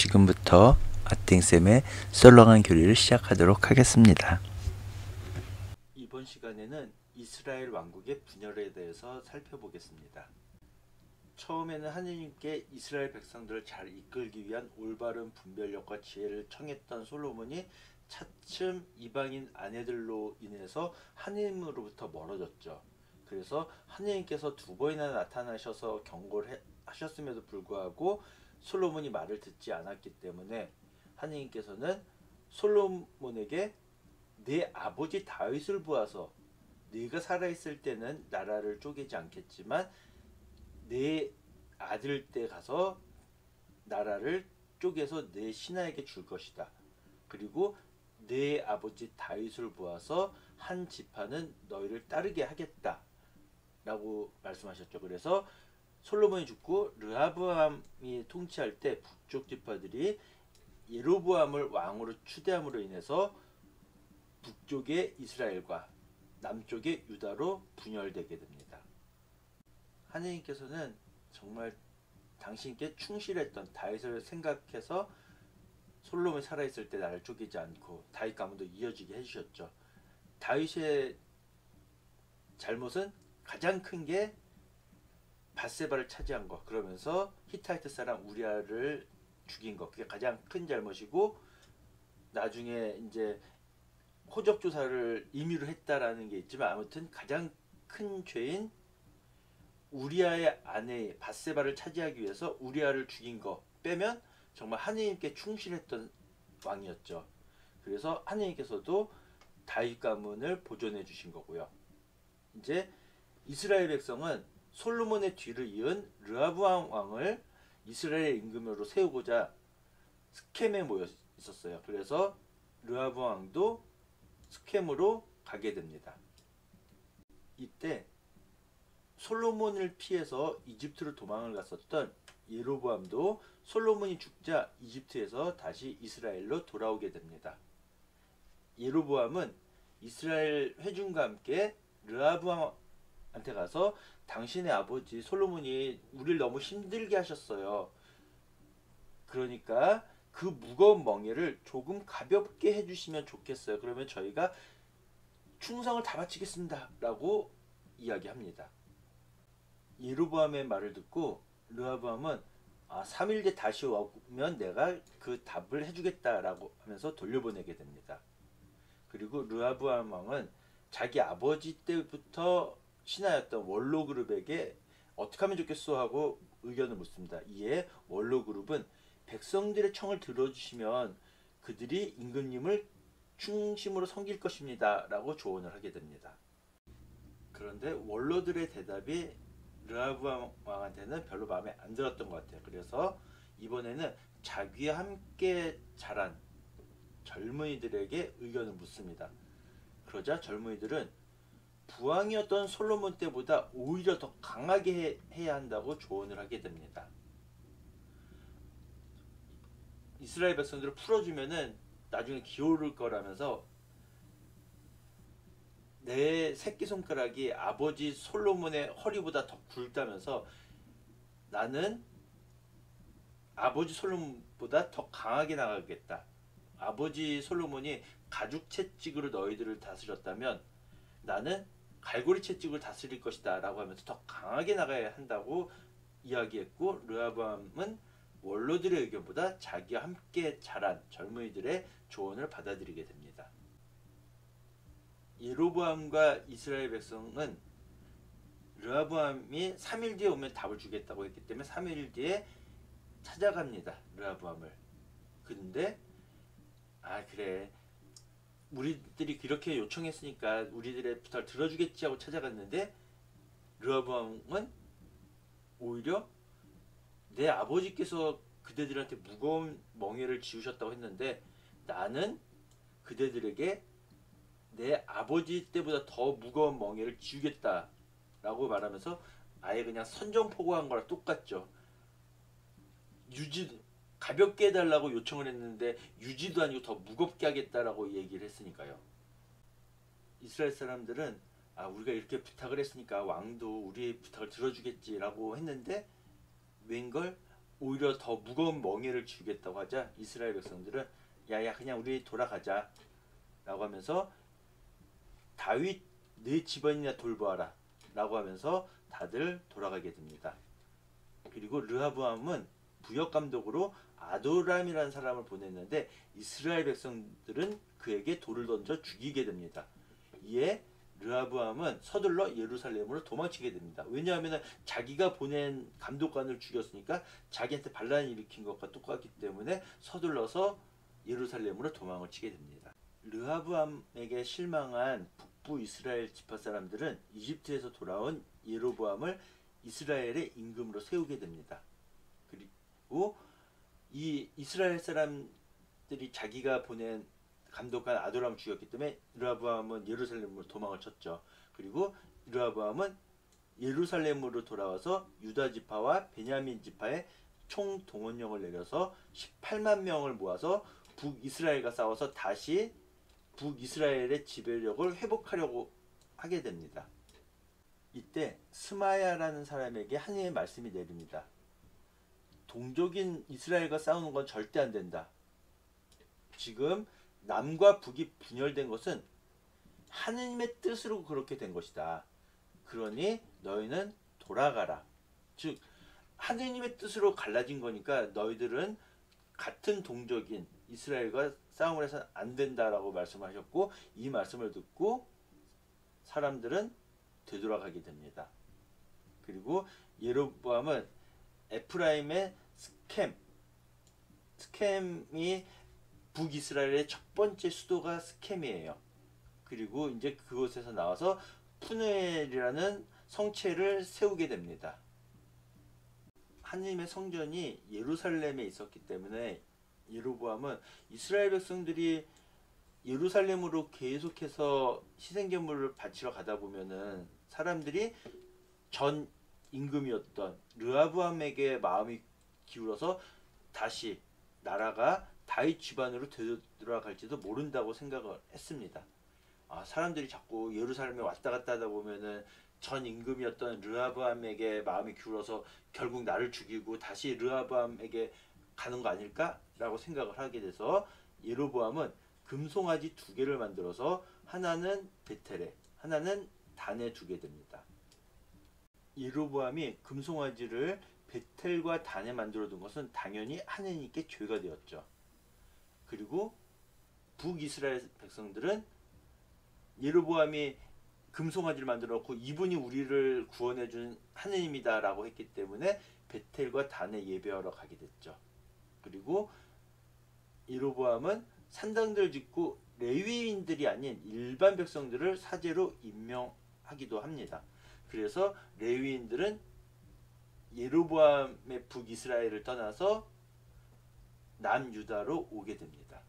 지금부터 아땡쌤의 썰렁한 교리를 시작하도록 하겠습니다. 이번 시간에는 이스라엘 왕국의 분열에 대해서 살펴보겠습니다. 처음에는 하느님께 이스라엘 백성들을 잘 이끌기 위한 올바른 분별력과 지혜를 청했던 솔로몬이 차츰 이방인 아내들로 인해서 하느님으로부터 멀어졌죠. 그래서 하느님께서 두 번이나 나타나셔서 경고를 하셨음에도 불구하고 솔로몬이 말을 듣지 않았기 때문에 하느님께서는 솔로몬에게 내 아버지 다윗을 보아서 네가 살아있을 때는 나라를 쪼개지 않겠지만 내 아들 때 가서 나라를 쪼개서 내 신하에게 줄 것이다. 그리고 내 아버지 다윗을 보아서 한 지파는 너희를 따르게 하겠다 라고 말씀하셨죠. 그래서 솔로몬이 죽고 르하브암이 통치할 때 북쪽 지파들이 예로보암을 왕으로 추대함으로 인해서 북쪽의 이스라엘과 남쪽의 유다로 분열되게 됩니다. 하느님께서는 정말 당신께 충실했던 다윗을 생각해서 솔로몬이 살아있을 때 나를 쪼개지 않고 다윗 가문도 이어지게 해주셨죠. 다윗의 잘못은 가장 큰 게 밧세바를 차지한 것, 그러면서 히타이트 사람 우리아를 죽인 것, 그게 가장 큰 잘못이고, 나중에 이제 호적 조사를 임의로 했다라는 게 있지만 아무튼 가장 큰 죄인 우리아의 아내 밧세바를 차지하기 위해서 우리아를 죽인 거 빼면 정말 하느님께 충실했던 왕이었죠. 그래서 하느님께서도 다윗 가문을 보존해 주신 거고요. 이제 이스라엘 백성은 솔로몬의 뒤를 이은 르하브암 왕을 이스라엘 임금으로 세우고자 스켐에 모여 있었어요. 그래서 르하브암 왕도 스켐으로 가게 됩니다. 이때 솔로몬을 피해서 이집트로 도망을 갔었던 예로보암도 솔로몬이 죽자 이집트에서 다시 이스라엘로 돌아오게 됩니다. 예로보암은 이스라엘 회중과 함께 르하브암한테 가서 당신의 아버지 솔로몬이 우리를 너무 힘들게 하셨어요. 그러니까 그 무거운 멍에를 조금 가볍게 해주시면 좋겠어요. 그러면 저희가 충성을 다 바치겠습니다 라고 이야기합니다. 예로보암의 말을 듣고 르하브암은 3일 뒤에 다시 오면 내가 그 답을 해주겠다라고 하면서 돌려보내게 됩니다. 그리고 르하브암 왕은 자기 아버지 때부터 신하였던 원로 그룹에게 어떻게 하면 좋겠소 하고 의견을 묻습니다. 이에 원로 그룹은 백성들의 청을 들어주시면 그들이 임금님을 중심으로 섬길 것입니다 라고 조언을 하게 됩니다. 그런데 원로들의 대답이 르하브암 왕한테는 별로 마음에 안 들었던 것 같아요. 그래서 이번에는 자기와 함께 자란 젊은이들에게 의견을 묻습니다. 그러자 젊은이들은 부왕이었던 솔로몬 때보다 오히려 더 강하게 해야 한다고 조언을 하게 됩니다. 이스라엘 백성들을 풀어주면은 나중에 기어오를 거라면서 내 새끼손가락이 아버지 솔로몬의 허리보다 더 굵다면서 나는 아버지 솔로몬보다 더 강하게 나가겠다. 아버지 솔로몬이 가죽 채찍으로 너희들을 다스렸다면 나는 갈고리 채찍으로 다스릴 것이다 라고 하면서 더 강하게 나가야 한다고 이야기했고, 르하브암은 원로들의 의견보다 자기와 함께 자란 젊은이들의 조언을 받아들이게 됩니다. 예로보암과 이스라엘 백성은 르하브암이 3일 뒤에 오면 답을 주겠다고 했기 때문에 3일 뒤에 찾아갑니다. 르하브암을. 근데 그래 우리들이 그렇게 요청했으니까 우리들의 부탁을 들어주겠지 하고 찾아갔는데 르하브암은 오히려 내 아버지께서 그대들한테 무거운 멍에를 지우셨다고 했는데 나는 그대들에게 내 아버지 때보다 더 무거운 멍에를 지우겠다 라고 말하면서 아예 그냥 선전포고한 거랑 똑같죠. 가볍게 해달라고 요청을 했는데 유지도 아니고 더 무겁게 하겠다라고 얘기를 했으니까요. 이스라엘 사람들은 우리가 이렇게 부탁을 했으니까 왕도 우리의 부탁을 들어주겠지라고 했는데 웬걸 오히려 더 무거운 멍에를 주겠다고 하자 이스라엘 백성들은 야야 그냥 우리 돌아가자 라고 하면서 다윗 네 집안이나 돌보아라 라고 하면서 다들 돌아가게 됩니다. 그리고 르하브암은 부역 감독으로 아도람이라는 사람을 보냈는데 이스라엘 백성들은 그에게 돌을 던져 죽이게 됩니다. 이에 르하브암은 서둘러 예루살렘으로 도망치게 됩니다. 왜냐하면 자기가 보낸 감독관을 죽였으니까 자기한테 반란을 일으킨 것과 똑같기 때문에 서둘러서 예루살렘으로 도망을 치게 됩니다. 르하브암에게 실망한 북부 이스라엘 지파 사람들은 이집트에서 돌아온 예로보암을 이스라엘의 임금으로 세우게 됩니다. 그리고 이 이스라엘 사람들이 자기가 보낸 감독관 아도람을 죽였기 때문에 르하브암은 예루살렘으로 도망을 쳤죠. 그리고 르하브암은 예루살렘으로 돌아와서 유다 지파와 베냐민 지파의 총 동원령을 내려서 18만 명을 모아서 북이스라엘과 싸워서 다시 북이스라엘의 지배력을 회복하려고 하게 됩니다. 이때 스마야라는 사람에게 하나님의 말씀이 내립니다. 동족인 이스라엘과 싸우는 건 절대 안 된다. 지금 남과 북이 분열된 것은 하느님의 뜻으로 그렇게 된 것이다. 그러니 너희는 돌아가라. 즉 하느님의 뜻으로 갈라진 거니까 너희들은 같은 동족인 이스라엘과 싸움을 해서는 안 된다라고 말씀하셨고 이 말씀을 듣고 사람들은 되돌아가게 됩니다. 그리고 예로보암은 에프라임의 스켐이 북이스라엘의 첫 번째 수도가 스켐이에요. 그리고 이제 그곳에서 나와서 푸누엘이라는 성체를 세우게 됩니다. 하느님의 성전이 예루살렘에 있었기 때문에 예로보암은 이스라엘 백성들이 예루살렘으로 계속해서 희생제물을 바치러 가다 보면은 사람들이 전 임금이었던 르하브암에게 마음이 기울어서 다시 나라가 다윗 집안으로 되돌아갈지도 모른다고 생각을 했습니다. 사람들이 자꾸 예루살렘에 왔다 갔다 하다 보면은 전 임금이었던 르하브암에게 마음이 기울어서 결국 나를 죽이고 다시 르하브암에게 가는 거 아닐까라고 생각을 하게 돼서 예로보암은 금송아지 2개를 만들어서 하나는 베텔에 하나는 단에 두게 됩니다. 예로보암이 금송아지를 베텔과 단에 만들어 둔 것은 당연히 하느님께 죄가 되었죠. 그리고 북이스라엘 백성들은 예로보암이 금송아지를 만들어 놓고 이분이 우리를 구원해 준 하느님이다 라고 했기 때문에 베텔과 단에 예배하러 가게 됐죠. 그리고 예로보암은 산당들 짓고 레위인들이 아닌 일반 백성들을 사제로 임명하기도 합니다. 그래서 레위인들은 예로보암의 북이스라엘을 떠나서 남유다로 오게 됩니다.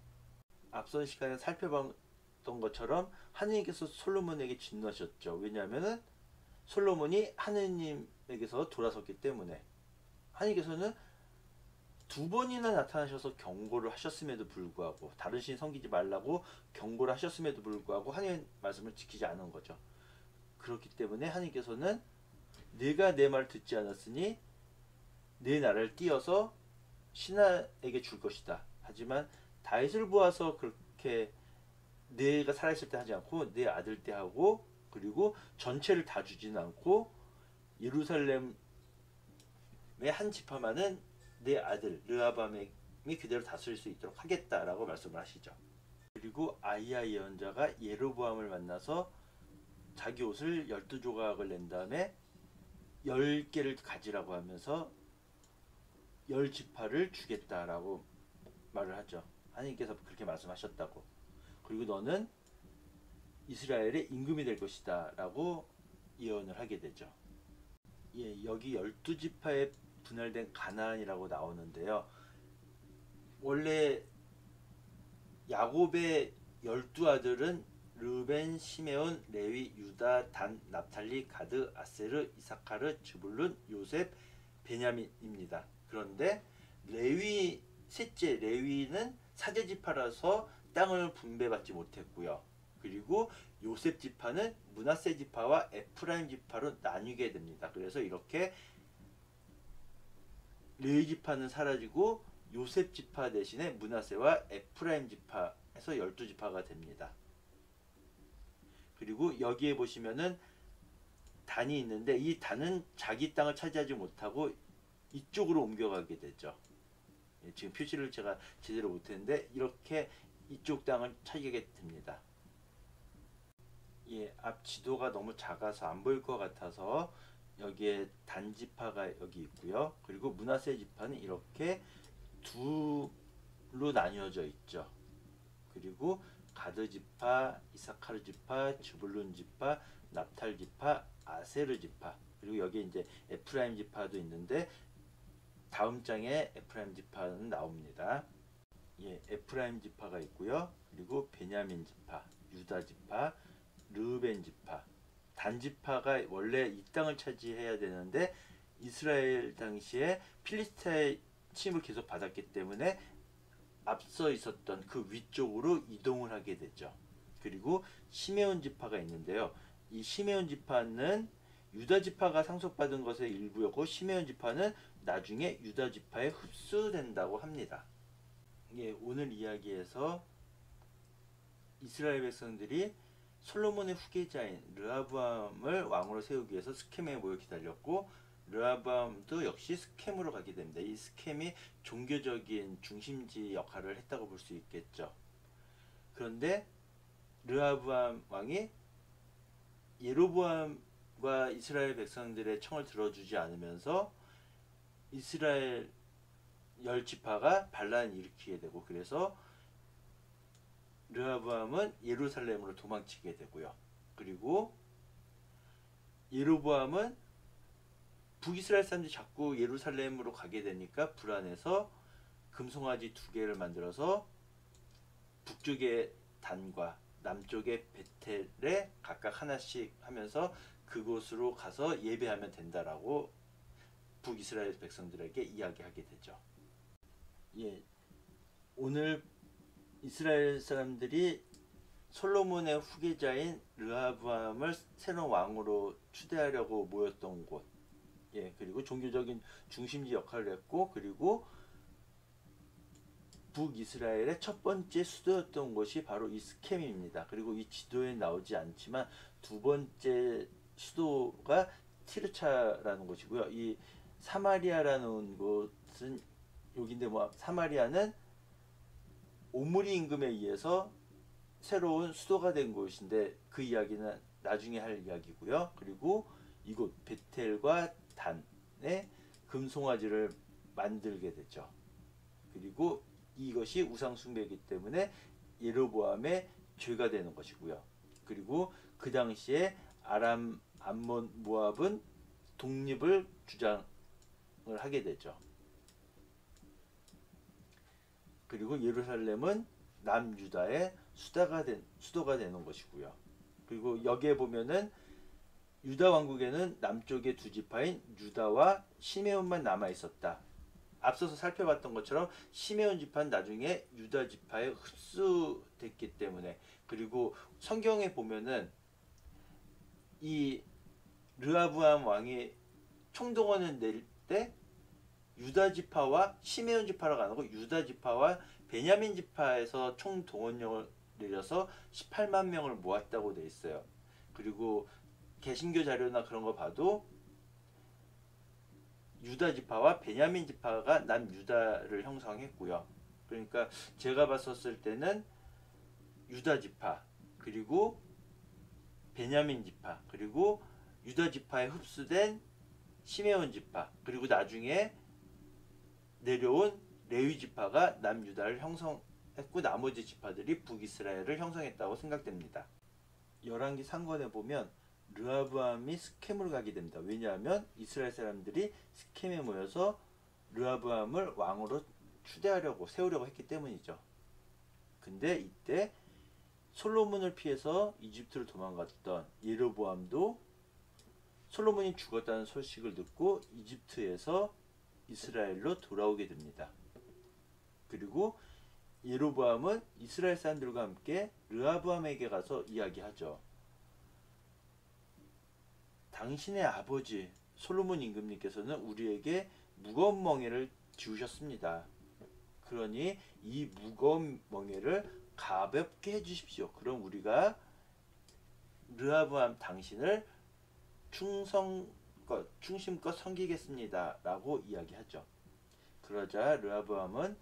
앞선 시간에 살펴봤던 것처럼 하느님께서 솔로몬에게 진노하셨죠. 왜냐하면 솔로몬이 하느님에게서 돌아섰기 때문에 하느님께서는 2번이나 나타나셔서 경고를 하셨음에도 불구하고 다른 신 섬기지 말라고 경고를 하셨음에도 불구하고 하느님의 말씀을 지키지 않은 거죠. 그렇기 때문에 하느님께서는 내가 내 말을 듣지 않았으니 내 나라를 띄어서 신하에게 줄 것이다. 하지만 다윗을 보아서 그렇게 내가 살아있을 때 하지 않고 내 아들 때 하고 그리고 전체를 다 주지는 않고 예루살렘의 한 지파만은 내 아들 르하브암이 그대로 다스릴 수 있도록 하겠다라고 말씀을 하시죠. 그리고 아이야 예언자가 예로보암을 만나서 자기 옷을 12조각을 낸 다음에 10개를 가지라고 하면서 10지파를 주겠다라고 말을 하죠. 하나님께서 그렇게 말씀하셨다고. 그리고 너는 이스라엘의 임금이 될 것이다 라고 예언을 하게 되죠. 여기 12지파에 분할된 가나안이라고 나오는데요. 원래 야곱의 12아들은 르벤, 시메온, 레위, 유다, 단, 납탈리, 가드, 아세르, 이사카르, 즈불룬, 요셉, 베냐민입니다. 그런데 셋째 레위는 사제지파라서 땅을 분배받지 못했고요. 그리고 요셉 지파는 므낫세 지파와 에프라임 지파로 나뉘게 됩니다. 그래서 이렇게 레위 지파는 사라지고 요셉 지파 대신에 므낫세와 에프라임 지파에서 12지파가 됩니다. 그리고 여기에 보시면은 단이 있는데 이 단은 자기 땅을 차지하지 못하고 이쪽으로 옮겨가게 되죠. 지금 표시를 제가 제대로 못했는데 이렇게 이쪽 땅을 차지하게 됩니다. 앞 지도가 너무 작아서 안 보일 것 같아서 여기에 단지파가 여기 있고요. 그리고 므낫세 지파는 이렇게 두로 나뉘어져 있죠. 그리고 가드 지파, 이사카르 지파, 즈불룬 지파, 납탈 지파, 아세르 지파, 그리고 여기 이제 에프라임 지파도 있는데 다음 장에 에프라임 지파는 나옵니다. 에프라임 지파가 있고요. 그리고 베냐민 지파, 유다 지파, 르벤 지파, 단 지파가 원래 이 땅을 차지해야 되는데 이스라엘 당시에 필리스타의 침을 계속 받았기 때문에 앞서 있었던 그 위쪽으로 이동을 하게 되죠. 그리고 시메온 지파가 있는데요. 이 시메온 지파는 유다 지파가 상속받은 것의 일부였고 시메온 지파는 나중에 유다 지파에 흡수된다고 합니다. 오늘 이야기에서 이스라엘 백성들이 솔로몬의 후계자인 르하브암을 왕으로 세우기 위해서 스켐에 모여 기다렸고 르하브암도 역시 스켐으로 가게 됩니다. 이 스켐이 종교적인 중심지 역할을 했다고 볼 수 있겠죠. 그런데 르하브암 왕이 예로보암과 이스라엘 백성들의 청을 들어주지 않으면서 이스라엘 10지파가 반란을 일으키게 되고 그래서 르하브암은 예루살렘으로 도망치게 되고요. 그리고 예로보암은 북이스라엘 사람들이 자꾸 예루살렘으로 가게 되니까 불안해서 금송아지 2개를 만들어서 북쪽의 단과 남쪽의 베텔에 각각 하나씩 하면서 그곳으로 가서 예배하면 된다라고 북이스라엘 백성들에게 이야기하게 되죠. 오늘 이스라엘 사람들이 솔로몬의 후계자인 르하브암을 새로운 왕으로 추대하려고 모였던 곳, 그리고 종교적인 중심지 역할을 했고, 그리고 북이스라엘의 첫 번째 수도였던 곳이 바로 이 스켐입니다. 그리고 이 지도에 나오지 않지만 두 번째 수도가 티르차라는 곳이고요. 이 사마리아라는 곳은 여기인데 사마리아는 오므리 임금에 의해서 새로운 수도가 된 곳인데 그 이야기는 나중에 할 이야기고요. 그리고 이곳 베텔과 단에 금송아지를 만들게 되죠. 그리고 이것이 우상숭배이기 때문에 예로보암의 죄가 되는 것이고요. 그리고 그 당시에 아람, 암몬, 모압은 독립을 주장을 하게 되죠. 그리고 예루살렘은 남유다의 수도가 되는 것이고요. 그리고 여기에 보면은 유다 왕국에는 남쪽의 2지파인 유다와 시메온만 남아 있었다. 앞서서 살펴봤던 것처럼 시메온 지파는 나중에 유다 지파에 흡수됐기 때문에, 그리고 성경에 보면은 이 르하브암 왕이 총동원을 낼 때 유다 지파와 시메온 지파라고 안 하고 유다 지파와 베냐민 지파에서 총동원령을 내려서 18만 명을 모았다고 돼 있어요. 그리고 개신교 자료나 그런 거 봐도 유다 지파와 베냐민 지파가 남유다를 형성했고요. 그러니까 제가 봤었을 때는 유다 지파, 그리고 베냐민 지파, 그리고 유다 지파에 흡수된 시메온 지파, 그리고 나중에 내려온 레위 지파가 남유다를 형성했고 나머지 지파들이 북이스라엘을 형성했다고 생각됩니다. 열왕기 상권에 보면 르하브암이 스켐으로 가게 됩니다. 왜냐하면 이스라엘 사람들이 스켐에 모여서 르하브암을 왕으로 추대하려고 세우려고 했기 때문이죠. 근데 이때 솔로몬을 피해서 이집트를 도망갔던 예로보암도 솔로몬이 죽었다는 소식을 듣고 이집트에서 이스라엘로 돌아오게 됩니다. 그리고 예로보암은 이스라엘 사람들과 함께 르하브암에게 가서 이야기하죠. 당신의 아버지 솔로몬 임금님께서는 우리에게 무거운 멍에를 지우셨습니다. 그러니 이 무거운 멍에를 가볍게 해주십시오. 그럼 우리가 르하브암 당신을 충심껏 섬기겠습니다. 라고 이야기하죠. 그러자 르하브암은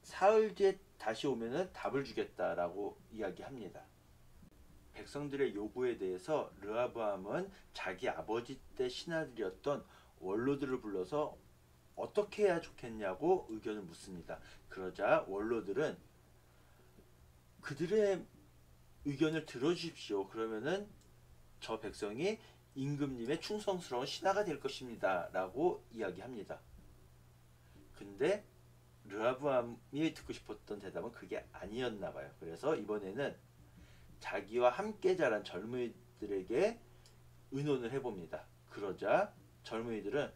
사흘 뒤에 다시 오면은 답을 주겠다라고 이야기합니다. 백성들의 요구에 대해서 르하브암은 자기 아버지 때 신하들이었던 원로들을 불러서 어떻게 해야 좋겠냐고 의견을 묻습니다. 그러자 원로들은 그들의 의견을 들어주십시오. 그러면은 저 백성이 임금님의 충성스러운 신하가 될 것입니다. 라고 이야기합니다. 근데 르하브암이 듣고 싶었던 대답은 그게 아니었나 봐요. 그래서 이번에는 자기와 함께 자란 젊은이들에게 의논을 해봅니다. 그러자 젊은이들은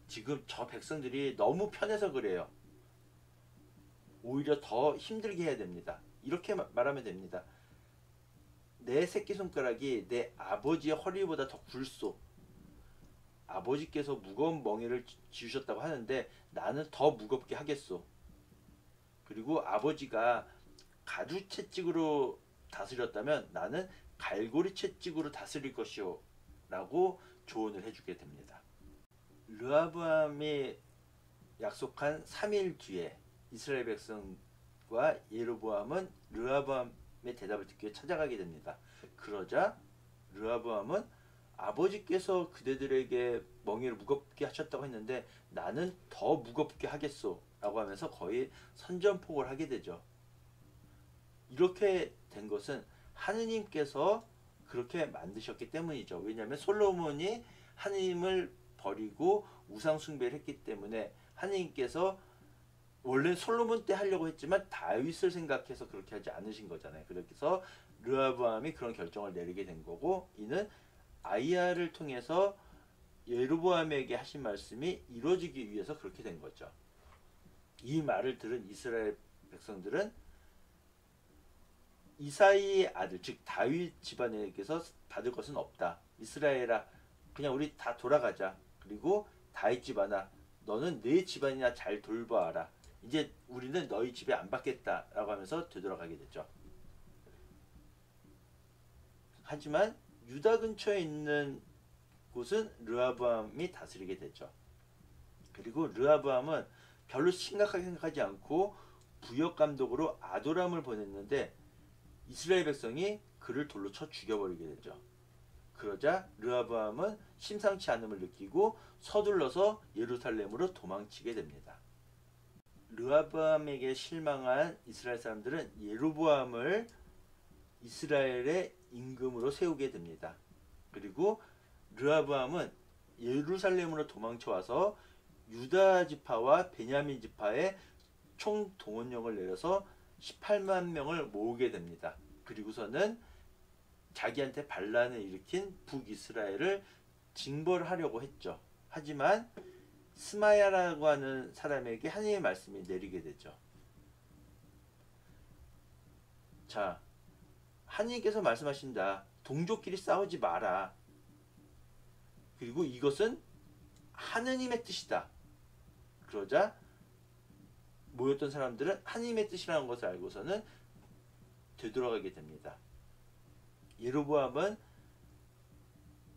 지금 저 백성들이 너무 편해서 그래요. 오히려 더 힘들게 해야 됩니다. 이렇게 말하면 됩니다. 내 새끼손가락이 내 아버지의 허리보다 더 굵소. 아버지께서 무거운 멍에를 지우셨다고 하는데 나는 더 무겁게 하겠소. 그리고 아버지가 가주 채찍으로 다스렸다면 나는 갈고리 채찍으로 다스릴 것이오. 라고 조언을 해주게 됩니다. 르하브암이 약속한 3일 뒤에 이스라엘 백성과 예로보암은 르하브암의 대답을 듣기 위해 찾아가게 됩니다. 그러자 르하브암은 아버지께서 그대들에게 멍에를 무겁게 하셨다고 했는데 나는 더 무겁게 하겠소 라고 하면서 거의 선전포고를 하게 되죠. 이렇게 된 것은 하느님께서 그렇게 만드셨기 때문이죠. 왜냐하면 솔로몬이 하느님을 버리고 우상 숭배를 했기 때문에 하느님께서 원래 솔로몬 때 하려고 했지만 다윗을 생각해서 그렇게 하지 않으신 거잖아요. 그래서 르하브암이 그런 결정을 내리게 된 거고, 이는 아이야를 통해서 예로보암에게 하신 말씀이 이루어지기 위해서 그렇게 된 거죠. 이 말을 들은 이스라엘 백성들은 이사이의 아들, 즉 다윗 집안에게서 받을 것은 없다. 이스라엘아, 그냥 우리 다 돌아가자. 그리고 다윗 집안아, 너는 내 집안이나 잘 돌봐라. 이제 우리는 너희 집에 안 받겠다라고 하면서 되돌아가게 되죠. 하지만 유다 근처에 있는 곳은 르하브암이 다스리게 되죠. 그리고 르하브암은 별로 심각하게 생각하지 않고 부역 감독으로 아도람을 보냈는데 이스라엘 백성이 그를 돌로 쳐 죽여버리게 되죠. 그러자 르하브암은 심상치 않음을 느끼고 서둘러서 예루살렘으로 도망치게 됩니다. 르하브암에게 실망한 이스라엘 사람들은 예로보암을 이스라엘의 임금으로 세우게 됩니다. 그리고 르하브암은 예루살렘으로 도망쳐와서 유다 지파와 베냐민 지파의 총 동원령을 내려서 18만 명을 모으게 됩니다. 그리고서는 자기한테 반란을 일으킨 북이스라엘을 징벌하려고 했죠. 하지만 스마야라고 하는 사람에게 하나님의 말씀이 내리게 되죠. 자, 하나님께서 말씀하신다. 동족끼리 싸우지 마라. 그리고 이것은 하느님의 뜻이다. 그러자 모였던 사람들은 하느님의 뜻이라는 것을 알고서는 되돌아가게 됩니다. 예로보암은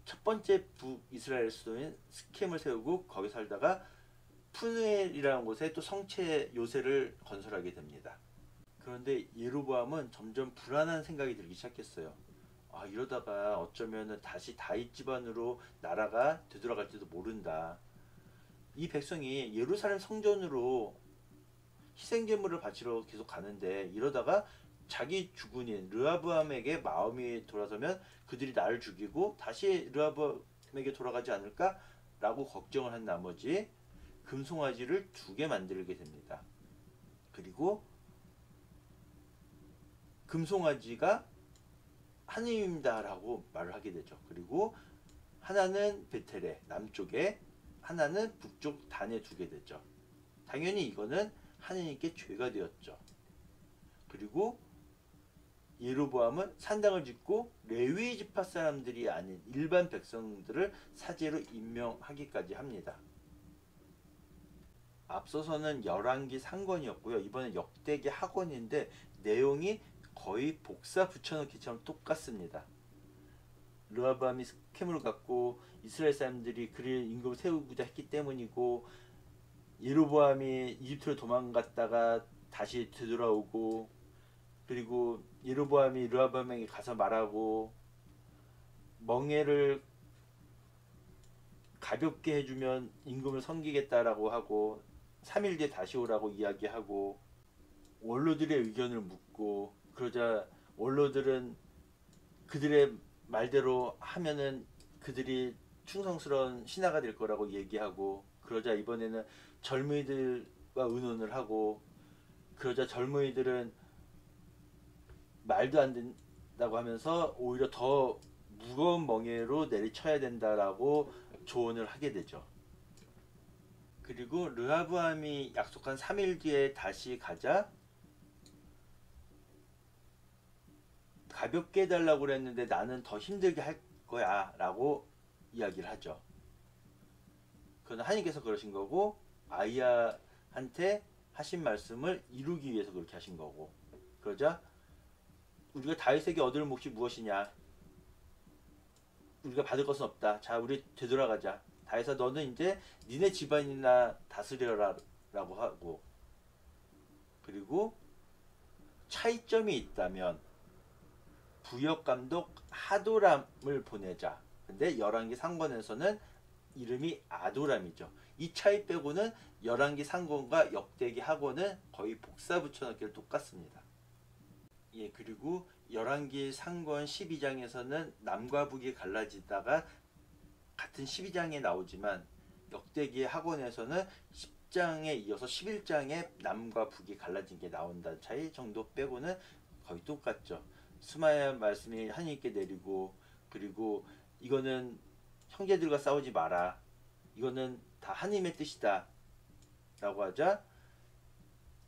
첫 번째 북이스라엘 수도인 스켐을 세우고 거기 살다가 푸누엘이라는 곳에 또 성체 요새를 건설하게 됩니다. 그런데 예로보암은 점점 불안한 생각이 들기 시작했어요. 아, 이러다가 어쩌면 다시 다윗 집안으로 나라가 되돌아갈지도 모른다. 이 백성이 예루살렘 성전으로 희생제물을 바치러 계속 가는데 이러다가 자기 주군인 르하브암에게 마음이 돌아서면 그들이 나를 죽이고 다시 르하브암에게 돌아가지 않을까? 라고 걱정을 한 나머지 금송아지를 2개 만들게 됩니다. 그리고 금송아지가 하느님입니다 라고 말을 하게 되죠. 그리고 하나는 베텔에 남쪽에, 하나는 북쪽 단에 두게 되죠. 당연히 이거는 하느님께 죄가 되었죠. 그리고 예로보암은 산당을 짓고 레위 지파 사람들이 아닌 일반 백성들을 사제로 임명하기까지 합니다. 앞서서는 열왕기 상권이었고요. 이번엔 역대기 학원인데 내용이 거의 복사 붙여넣기처럼 똑같습니다. 르호보암이 스캠을 갖고 이스라엘 사람들이 그를 임금을 세우고자 했기 때문이고, 예로보암이 이집트로 도망갔다가 다시 되돌아오고, 그리고 예로보암이 르호보암에게 가서 말하고, 멍에를 가볍게 해주면 임금을 섬기겠다라고 하고 3일 뒤에 다시 오라고 이야기하고, 원로들의 의견을 묻고, 그러자 원로들은 그들의 말대로 하면은 그들이 충성스러운 신하가 될 거라고 얘기하고, 그러자 이번에는 젊은이들과 의논을 하고, 그러자 젊은이들은 말도 안 된다고 하면서 오히려 더 무거운 멍에로 내리쳐야 된다라고 조언을 하게 되죠. 그리고 르호보암이 약속한 3일 뒤에 다시 가자 가볍게 해달라고 그랬는데 나는 더 힘들게 할 거야 라고 이야기를 하죠. 그건 하나님께서 그러신 거고, 아이야한테 하신 말씀을 이루기 위해서 그렇게 하신 거고, 그러자 우리가 다윗에게 얻을 몫이 무엇이냐, 우리가 받을 것은 없다. 자, 우리 되돌아가자. 다윗아, 너는 이제 니네 집안이나 다스려라 라고 하고, 그리고 차이점이 있다면 부역감독 하도람을 보내자. 근데 열왕기 상권에서는 이름이 아도람이죠. 이 차이 빼고는 열왕기 상권과 역대기 학원은 거의 복사 붙여넣기를 똑같습니다. 예, 그리고 열왕기 상권 12장에서는 남과 북이 갈라지다가 같은 12장에 나오지만, 역대기 학원에서는 10장에 이어서 11장에 남과 북이 갈라진 게 나온다는 차이 정도 빼고는 거의 똑같죠. 스마야 말씀이 하나님께 내리고, 그리고 이거는 형제들과 싸우지 마라, 이거는 다 하나님의 뜻이다 라고 하자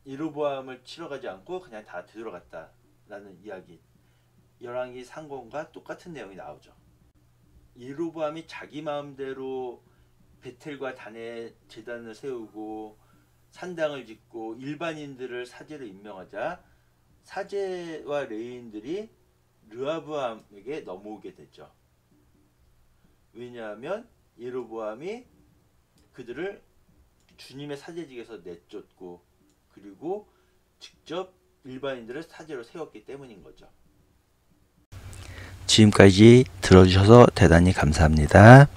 예로보암을 치러 가지 않고 그냥 다 되돌아갔다 라는 이야기, 열왕기 상권과 똑같은 내용이 나오죠. 예로보암이 자기 마음대로 베텔과 단에 제단을 세우고 산당을 짓고 일반인들을 사제로 임명하자 사제와 레위인들이 르호보암에게 넘어오게 됐죠. 왜냐하면 예로보암이 그들을 주님의 사제직에서 내쫓고, 그리고 직접 일반인들을 사제로 세웠기 때문인 거죠. 지금까지 들어주셔서 대단히 감사합니다.